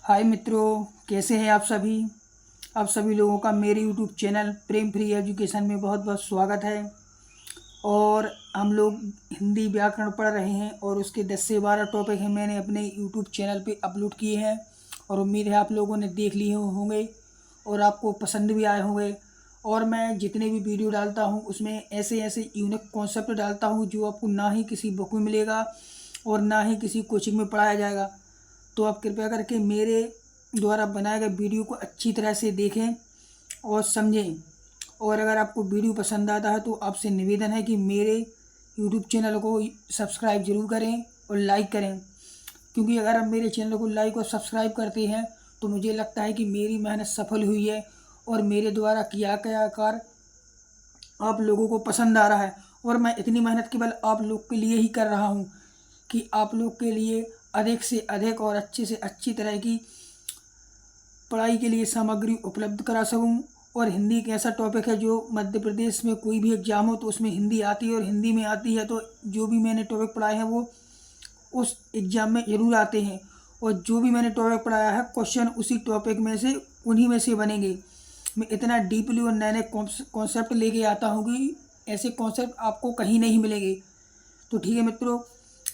हाय मित्रों, कैसे हैं आप सभी लोगों का मेरे यूट्यूब चैनल प्रेम फ्री एजुकेशन में बहुत बहुत स्वागत है। और हम लोग हिंदी व्याकरण पढ़ रहे हैं और उसके 10 से 12 टॉपिक हैं मैंने अपने यूट्यूब चैनल पे अपलोड किए हैं और उम्मीद है आप लोगों ने देख लिए होंगे और आपको पसंद भी आए होंगे। और मैं जितने भी वीडियो डालता हूँ उसमें ऐसे ऐसे यूनिक कॉन्सेप्ट डालता हूँ जो आपको ना ही किसी बुक में मिलेगा और ना ही किसी कोचिंग में पढ़ाया जाएगा। तो आप कृपया करके मेरे द्वारा बनाए गए वीडियो को अच्छी तरह से देखें और समझें। और अगर आपको वीडियो पसंद आता है तो आपसे निवेदन है कि मेरे यूट्यूब चैनल को सब्सक्राइब जरूर करें और लाइक करें, क्योंकि अगर आप मेरे चैनल को लाइक और सब्सक्राइब करते हैं तो मुझे लगता है कि मेरी मेहनत सफल हुई है और मेरे द्वारा किया गया कार्य आप लोगों को पसंद आ रहा है। और मैं इतनी मेहनत केवल आप लोग के लिए ही कर रहा हूँ कि आप लोग के लिए अधिक से अधिक और अच्छे से अच्छी तरह की पढ़ाई के लिए सामग्री उपलब्ध करा सकूं। और हिंदी एक ऐसा टॉपिक है जो मध्य प्रदेश में कोई भी एग्जाम हो तो उसमें हिंदी आती है और हिंदी में आती है तो जो भी मैंने टॉपिक पढ़ाए हैं वो उस एग्ज़ाम में ज़रूर आते हैं। और जो भी मैंने टॉपिक पढ़ाया है क्वेश्चन उसी टॉपिक में से उन्हीं में से बनेंगे। मैं इतना डीपली और नए नए कॉन्सेप्ट लेके आता हूँ कि ऐसे कॉन्सेप्ट आपको कहीं नहीं मिलेंगे। तो ठीक है मित्रों,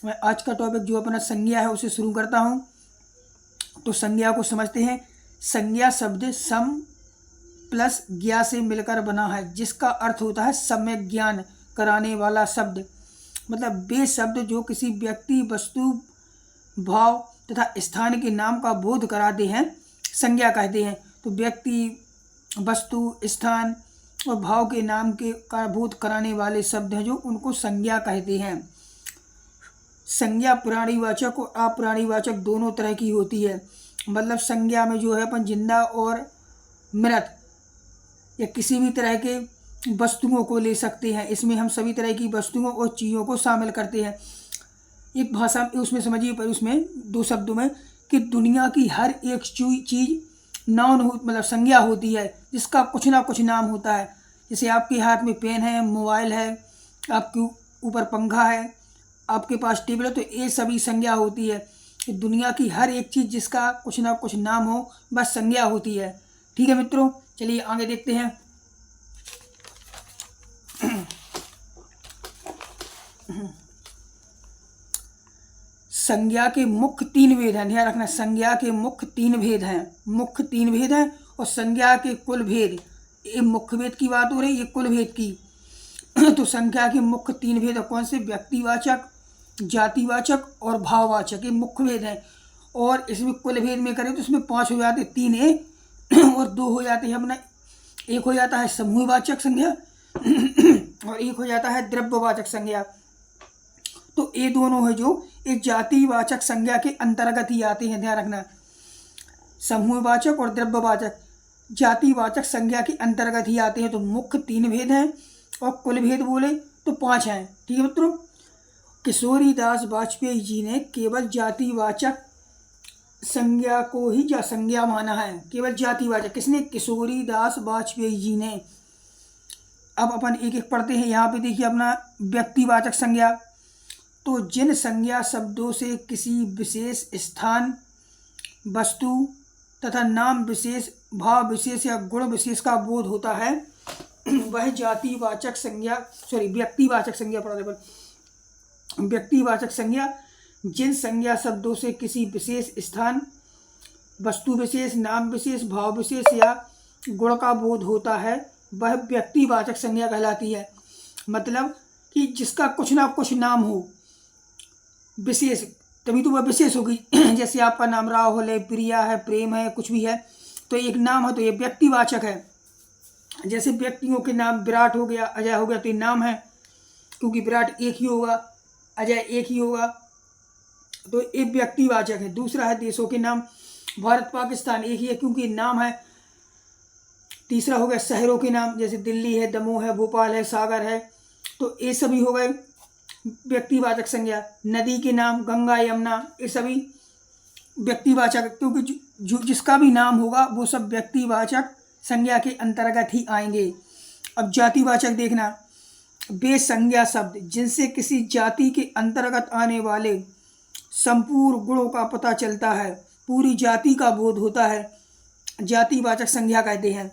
मैं आज का टॉपिक जो अपना संज्ञा है उसे शुरू करता हूँ। तो संज्ञा को समझते हैं। संज्ञा शब्द सम प्लस ज्ञा से मिलकर बना है, जिसका अर्थ होता है सम्यक ज्ञान कराने वाला शब्द। मतलब वे शब्द जो किसी व्यक्ति, वस्तु, भाव तथा स्थान के नाम का बोध कराते हैं संज्ञा कहते हैं। तो व्यक्ति, वस्तु, स्थान और भाव के नाम के का बोध कराने वाले शब्द हैं जो उनको संज्ञा कहते हैं। संज्ञा प्राणीवाचक और अप्राणीवाचक दोनों तरह की होती है। मतलब संज्ञा में जो है अपन जिंदा और मृत या किसी भी तरह के वस्तुओं को ले सकते हैं। इसमें हम सभी तरह की वस्तुओं और चीज़ों को शामिल करते हैं। एक भाषा उसमें समझिए, पर उसमें दो शब्दों में कि दुनिया की हर एक चीज़ नाउन हो, मतलब संज्ञा होती है जिसका कुछ ना कुछ नाम होता है। जैसे आपके हाथ में पेन है, मोबाइल है, आपके ऊपर पंखा है, आपके पास टेबल है, तो ये सभी संज्ञा होती है। कि दुनिया की हर एक चीज़ जिसका कुछ ना कुछ नाम हो बस संज्ञा होती है। ठीक है मित्रों, चलिए आगे देखते हैं। संज्ञा के मुख्य 3 भेद हैं, ध्यान रखना। संज्ञा के मुख्य 3 भेद हैं, मुख्य 3 भेद हैं। और संज्ञा के कुल भेद, ये मुख्य भेद की बात हो रही है, ये कुल भेद की। तो संज्ञा के मुख्य 3 भेद कौन से? व्यक्तिवाचक, जातिवाचक और भाववाचक, ये मुख्य भेद हैं। और इसमें कुल भेद में करें तो इसमें 5 हो जाते, 3 है और 2 हो जाते हैं अपना। एक हो जाता है समूहवाचक संज्ञा और एक हो जाता है द्रव्यवाचक संज्ञा। तो ये दोनों है जो एक जातिवाचक संज्ञा के अंतर्गत ही आते हैं, ध्यान रखना। समूहवाचक और द्रव्यवाचक जातिवाचक संज्ञा के अंतर्गत ही आते हैं। तो मुख्य 3 भेद हैं और कुल भेद बोले तो 5 हैं। ठीक है मित्रों, किशोरीदास वाजपेयी जी ने केवल जातिवाचक संज्ञा को ही संज्ञा माना है, केवल जातिवाचक। किसने? किशोरीदास वाजपेयी जी ने। अब अपन एक एक पढ़ते हैं। यहाँ पे देखिए अपना व्यक्तिवाचक संज्ञा। तो जिन संज्ञा शब्दों से किसी विशेष स्थान, वस्तु तथा नाम विशेष, भाव विशेष या गुण विशेष का बोध होता है वह जातिवाचक संज्ञा, व्यक्तिवाचक संज्ञा पढ़ने पर। व्यक्तिवाचक संज्ञा जिन संज्ञा शब्दों से किसी विशेष स्थान, वस्तु विशेष, नाम विशेष, भाव विशेष या गुण का बोध होता है वह व्यक्तिवाचक संज्ञा कहलाती है। मतलब कि जिसका कुछ ना कुछ नाम हो विशेष, तभी तो वह विशेष होगी। जैसे आपका नाम राहुल है, प्रिया है, प्रेम है, कुछ भी है तो एक नाम है तो ये व्यक्तिवाचक है। जैसे व्यक्तियों के नाम विराट हो गया, अजय हो गया, तो ये नाम है क्योंकि विराट एक ही होगा, अजय एक ही होगा, तो एक व्यक्तिवाचक है। दूसरा है देशों के नाम, भारत पाकिस्तान एक ही है क्योंकि नाम है। तीसरा हो गया शहरों के नाम, जैसे दिल्ली है, दमोह है, भोपाल है, सागर है, तो ये सभी हो गए व्यक्तिवाचक संज्ञा। नदी के नाम गंगा, यमुना, ये सभी व्यक्तिवाचक, क्योंकि जो जिसका भी नाम होगा वो सब व्यक्तिवाचक संज्ञा के अंतर्गत ही आएंगे। अब जातिवाचक देखना। वे संज्ञा शब्द जिनसे किसी जाति के अंतर्गत आने वाले संपूर्ण गुणों का पता चलता है पूरी जाति का बोध होता है, जातिवाचक संज्ञा कहते हैं।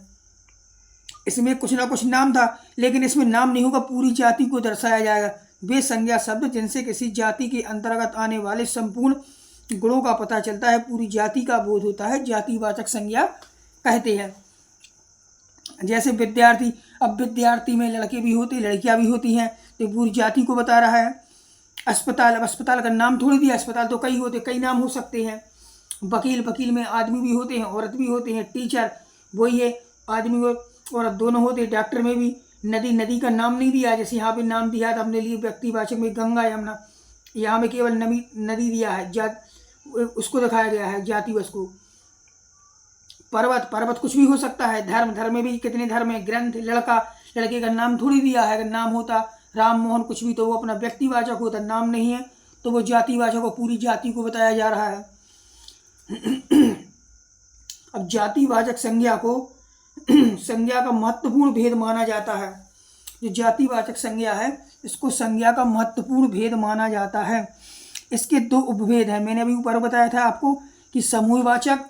इसमें कुछ ना कुछ नाम था, लेकिन इसमें नाम नहीं होगा, पूरी जाति को दर्शाया जाएगा। वे संज्ञा शब्द जिनसे किसी जाति के अंतर्गत आने वाले संपूर्ण गुणों का पता चलता है, पूरी जाति का बोध होता है, जातिवाचक संज्ञा कहते हैं। जैसे विद्यार्थी, अब विद्यार्थी में लड़के भी होते, लड़कियां भी होती हैं, तो पूरी जाति को बता रहा है। अस्पताल, अब अस्पताल का नाम थोड़ी दिया, अस्पताल तो कई होते, कई नाम हो सकते हैं। वकील, वकील में आदमी भी होते हैं, औरत भी होते हैं। टीचर, वही है, आदमी और औरत दोनों होते हैं। डॉक्टर में भी। नदी, नदी का नाम नहीं दिया, जैसे यहाँ पे नाम दिया है तो अपने लिए व्यक्तिवाचक में गंगा, यमुना, यहाँ में केवल नदी दिया है, जात उसको दिखाया गया है, जातिवश को। पर्वत, पर्वत कुछ भी हो सकता है। धर्म, धर्म में भी कितने धर्म है। ग्रंथ, लड़का, लड़के का नाम थोड़ी दिया है। अगर नाम होता राम मोहन कुछ भी तो वो अपना व्यक्तिवाचक होता, नाम नहीं है तो वो जातिवाचक को, पूरी जाति को बताया जा रहा है। अब जातिवाचक संज्ञा को संज्ञा का महत्वपूर्ण भेद माना जाता है। जो जातिवाचक संज्ञा है इसको संज्ञा का महत्वपूर्ण भेद माना जाता है। इसके दो उपभेद हैं। मैंने अभी ऊपर बताया था आपको कि समूहवाचक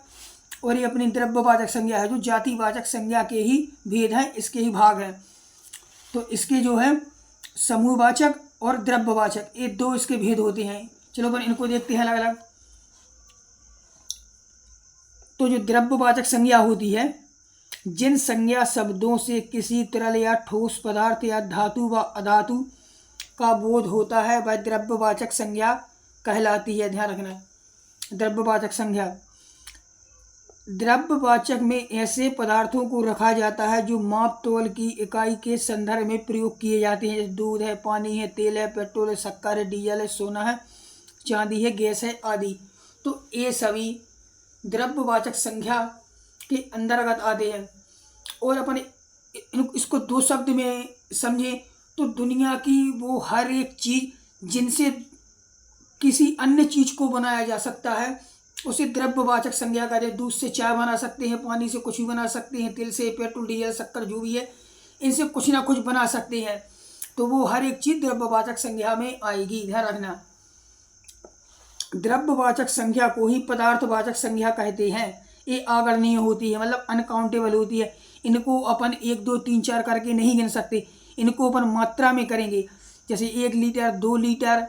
और ये अपनी द्रव्यवाचक संज्ञा है, जो जातिवाचक संज्ञा के ही भेद हैं, इसके ही भाग हैं। तो इसके जो है समूहवाचक और द्रव्यवाचक, ये दो इसके भेद होते हैं। चलो अपन इनको देखते हैं अलग अलग। तो जो द्रव्यवाचक संज्ञा होती है, जिन संज्ञा शब्दों से किसी तरल या ठोस पदार्थ या धातु व अधातु का बोध होता है, वह द्रव्यवाचक संज्ञा कहलाती है। ध्यान रखना, द्रव्यवाचक संज्ञा। द्रव्यवाचक में ऐसे पदार्थों को रखा जाता है जो माप तौल की इकाई के संदर्भ में प्रयोग किए जाते हैं। जैसे दूध है, पानी है, तेल है, पेट्रोल है, शक्कर है, डीजल है, सोना है, चांदी है, गैस है आदि। तो ये सभी द्रव्यवाचक संज्ञा के अंतर्गत आते हैं। और अपन इसको दो शब्द में समझे तो दुनिया की वो हर एक चीज़ जिनसे किसी अन्य चीज़ को बनाया जा सकता है उसे द्रव्यवाचक संज्ञा कहते हैं। दूध से चाय बना सकते हैं, पानी से कुछ भी बना सकते हैं, तेल से, पेट्रोल, डीजल, शक्कर जो भी है, इनसे कुछ ना कुछ बना सकते हैं। तो वो हर एक चीज़ द्रव्यवाचक संज्ञा में आएगी। ध्यान रखना, द्रव्यवाचक संज्ञा को ही पदार्थवाचक संज्ञा कहते हैं। ये आगणनीय होती है, मतलब अनकाउंटेबल होती है। इनको अपन 1 2 3 4 करके नहीं गिन सकते, इनको अपन मात्रा में करेंगे। जैसे 1 लीटर, 2 लीटर,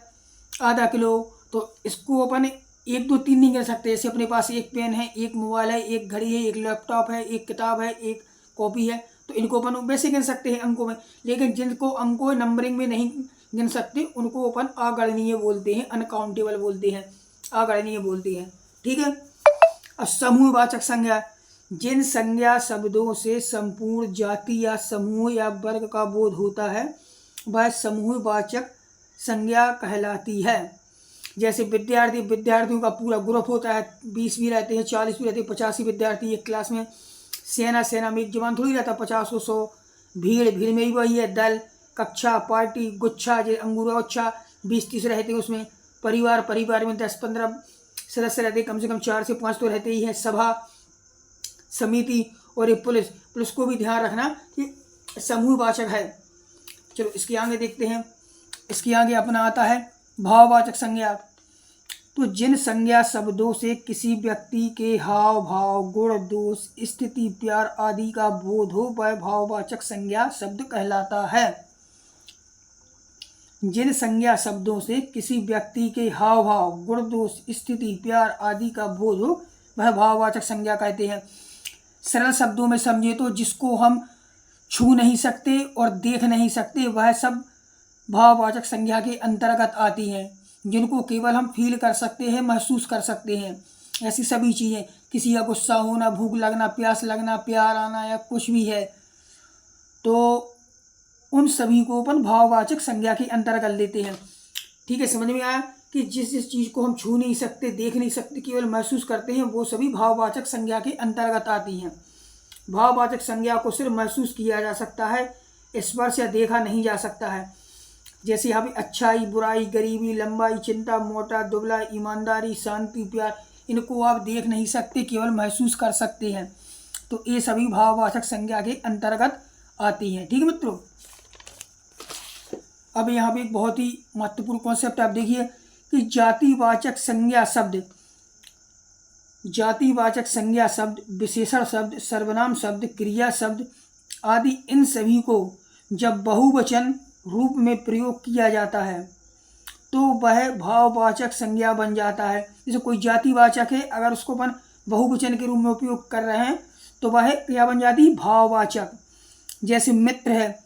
आधा किलो, तो इसको अपन 1 2 3 नहीं गिन सकते। जैसे अपने पास एक पेन है, एक मोबाइल है, एक घड़ी है, एक लैपटॉप है, एक किताब है, एक कॉपी है, तो इनको अपन वैसे गिन सकते हैं अंकों में। लेकिन जिनको अंकों नंबरिंग में नहीं गिन सकते उनको अपन अगणनीय बोलते हैं, अनकाउंटेबल बोलते हैं, अगणनीय बोलते हैं। ठीक है। अब समूहवाचक संज्ञा, जिन संज्ञा शब्दों से संपूर्ण जाति या समूह या वर्ग का बोध होता है वह समूहवाचक संज्ञा कहलाती है। जैसे विद्यार्थी, विद्यार्थियों का पूरा ग्रुप होता है, 20 भी रहते हैं, 40 भी रहते हैं, 85 विद्यार्थी एक क्लास में। सेना, सेना में एक जवान थोड़ी रहता, 50 100। भीड़, भीड़ में भी वही है। दल, कक्षा, पार्टी, गुच्छा, जैसे अंगूरा गुच्छा 20 30 रहते हैं उसमें। परिवार, परिवार में 10 15 सदस्य रहते हैं, कम से कम 4 से 5 तो रहते ही हैं। सभा, समिति, और ये पुलिस, पुलिस को भी ध्यान रखना कि समूहवाचक है। चलो इसके आगे देखते हैं। इसके आगे अपना आता है भाववाचक संज्ञा। तो जिन संज्ञा शब्दों से किसी व्यक्ति के हाव भाव, गुण, दोष, स्थिति, प्यार आदि का बोध हो वह भाववाचक संज्ञा शब्द कहलाता है। जिन संज्ञा शब्दों से किसी व्यक्ति के हाव भाव, गुण, दोष, स्थिति, प्यार आदि का बोध हो वह भाववाचक संज्ञा कहते हैं। सरल शब्दों में समझे तो जिसको हम छू नहीं सकते और देख नहीं सकते वह सब भाववाचक संज्ञा के अंतर्गत आती हैं। जिनको केवल हम फील कर सकते हैं, महसूस कर सकते हैं, ऐसी सभी चीज़ें, किसी का गुस्सा होना, भूख लगना, प्यास लगना, प्यार आना या कुछ भी है, तो उन सभी को अपन भाववाचक संज्ञा के अंतर्गत लेते हैं। ठीक है, समझ में आया कि जिस जिस चीज़ को हम छू नहीं सकते, देख नहीं सकते, केवल महसूस करते हैं, वो सभी भाववाचक संज्ञा के अंतर्गत आती हैं। भाववाचक संज्ञा को सिर्फ महसूस किया जा सकता है, स्पर्श या देखा नहीं जा सकता है। जैसे यहाँ पे अच्छाई, बुराई, गरीबी, लंबाई, चिंता, मोटा, दुबला, ईमानदारी, शांति, प्यार, इनको आप देख नहीं सकते, केवल महसूस कर सकते हैं। तो ये सभी भाववाचक संज्ञा के अंतर्गत आती हैं। ठीक है मित्रों, अब यहाँ पे एक बहुत ही महत्वपूर्ण कॉन्सेप्ट आप देखिए कि जातिवाचक संज्ञा शब्द जातिवाचक संज्ञा शब्द, विशेषण शब्द, सर्वनाम शब्द, क्रिया शब्द आदि इन सभी को जब बहुवचन रूप में प्रयोग किया जाता है तो वह भाववाचक संज्ञा बन जाता है। जैसे कोई जातिवाचक है, अगर उसको अपन बहुवचन के रूप में उपयोग कर रहे हैं तो वह क्या बन जाती है? भाववाचक। जैसे मित्र है,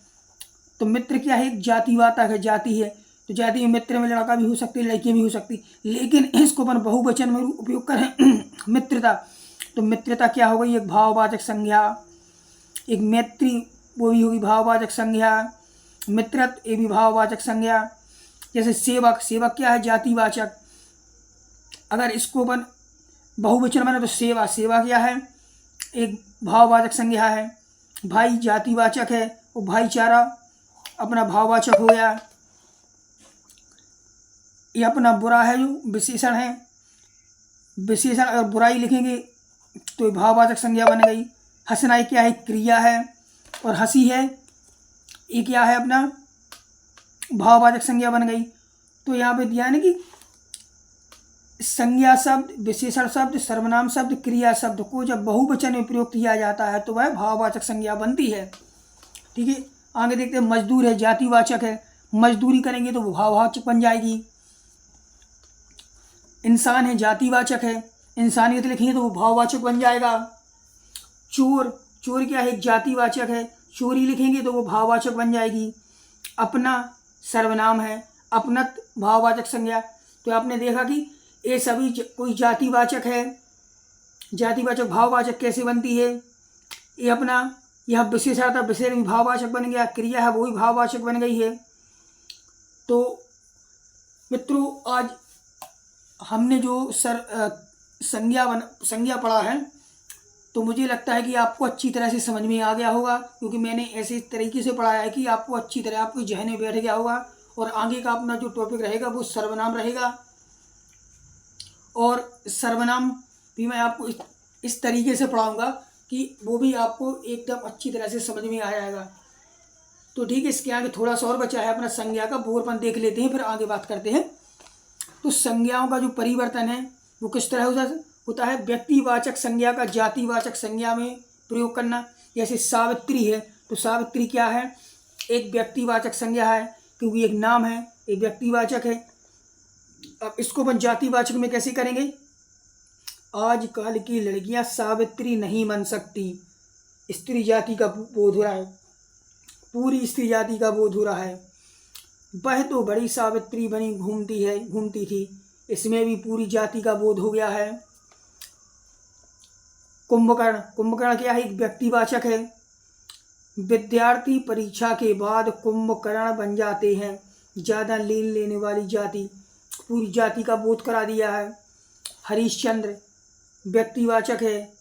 तो मित्र क्या है? एक जातिवाचक है, जाति है, तो जाति में मित्र में लड़का भी हो सकती है, लड़की भी हो सकती, लेकिन इसको अपन बहुवचन में उपयोग करें मित्रता, तो मित्रता क्या हो गई? एक भाववाचक संज्ञा। एक मैत्री, वो भी होगी भाववाचक संज्ञा। मित्रत, ये भी भाववाचक संज्ञा। जैसे सेवक, सेवक क्या है? जातिवाचक। अगर इसको अपन बहुवचन बने तो सेवा, सेवा क्या है? एक भाववाचक संज्ञा है। भाई जातिवाचक है, वो भाईचारा अपना भाववाचक हो गया। ये अपना बुरा है जो विशेषण है, विशेषण अगर बुराई लिखेंगे तो ये भाववाचक संज्ञा बन गई। हंसना क्या है? क्रिया है, और हंसी है, ये क्या है? अपना भाववाचक संज्ञा बन गई। तो यहाँ पे दिया है ना कि संज्ञा शब्द, विशेषण शब्द, सर्वनाम शब्द, क्रिया शब्द को जब बहुवचन में प्रयोग किया जाता है तो वह भाववाचक संज्ञा बनती है। ठीक है, आगे देखते हैं। मजदूर है, जातिवाचक है, मजदूरी करेंगे तो वो भाववाचक बन जाएगी। इंसान है, जातिवाचक है, इंसानियत लिखेंगे तो वो भाववाचक बन जाएगा। चोर, चोर क्या है? जातिवाचक है, चोरी लिखेंगे तो वो भाववाचक बन जाएगी। अपना सर्वनाम है, अपनत भाववाचक संज्ञा। तो आपने देखा कि ये सभी कोई जातिवाचक है, जातिवाचक भाववाचक कैसे बनती है? ये अपना, यह विशेषण था, विशेषण भी भाववाचक बन गया, क्रिया है वो भी भाववाचक बन गई है। तो मित्रों, आज हमने जो संज्ञा पढ़ा है, तो मुझे लगता है कि आपको अच्छी तरह से समझ में आ गया होगा, क्योंकि मैंने ऐसे तरीके से पढ़ाया है कि आपको अच्छी तरह आपके जहन में बैठ गया होगा। और आगे का अपना जो टॉपिक रहेगा वो सर्वनाम रहेगा, और सर्वनाम भी मैं आपको इस तरीके से पढ़ाऊँगा कि वो भी आपको एकदम अच्छी तरह से समझ में आ जाएगा। तो ठीक है, इसके आगे थोड़ा सा और बचा है अपना संज्ञा का, वो अपन देख लेते हैं, फिर आगे बात करते हैं। तो संज्ञाओं का जो परिवर्तन है वो किस तरह होता है? व्यक्तिवाचक संज्ञा का जातिवाचक संज्ञा में प्रयोग करना। जैसे सावित्री है, तो सावित्री क्या है? एक व्यक्तिवाचक संज्ञा है, क्योंकि एक नाम है, एक व्यक्तिवाचक है। अब इसको अपन जातिवाचक में कैसे करेंगे? आजकल की लड़कियां सावित्री नहीं बन सकती, स्त्री जाति का बोध हो रहा है, पूरी स्त्री जाति का बोध हो रहा है। वह तो बड़ी सावित्री बनी घूमती थी, इसमें भी पूरी जाति का बोध हो गया है। कुंभकर्ण, कुंभकर्ण क्या है? एक व्यक्तिवाचक है। विद्यार्थी परीक्षा के बाद कुंभकर्ण बन जाते हैं, ज़्यादा लीन लेने वाली जाति, पूरी जाति का बोध करा दिया है। हरिश्चंद्र व्यक्तिवाचक है,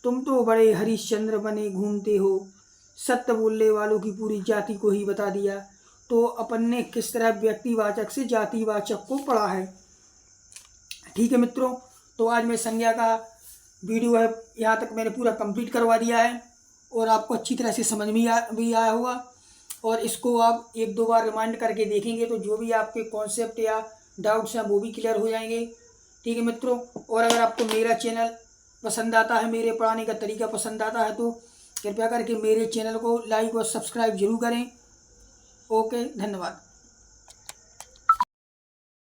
तुम तो बड़े हरिश्चंद्र बने घूमते हो, सत्य बोलने वालों की पूरी जाति को ही बता दिया। तो अपन ने किस तरह व्यक्तिवाचक से जातिवाचक को पढ़ा है। ठीक है मित्रों, तो आज मैं संज्ञा का वीडियो है यहाँ तक मैंने पूरा कंप्लीट करवा दिया है, और आपको अच्छी तरह से समझ में भी आया होगा। और इसको आप एक दो बार रिमाइंड करके देखेंगे तो जो भी आपके कॉन्सेप्ट या डाउट्स हैं वो भी क्लियर हो जाएंगे। ठीक है मित्रों, और अगर आपको मेरा चैनल पसंद आता है, मेरे पढ़ाने का तरीका पसंद आता है, तो कृपया करके मेरे चैनल को लाइक और सब्सक्राइब जरूर करें। ओके, धन्यवाद।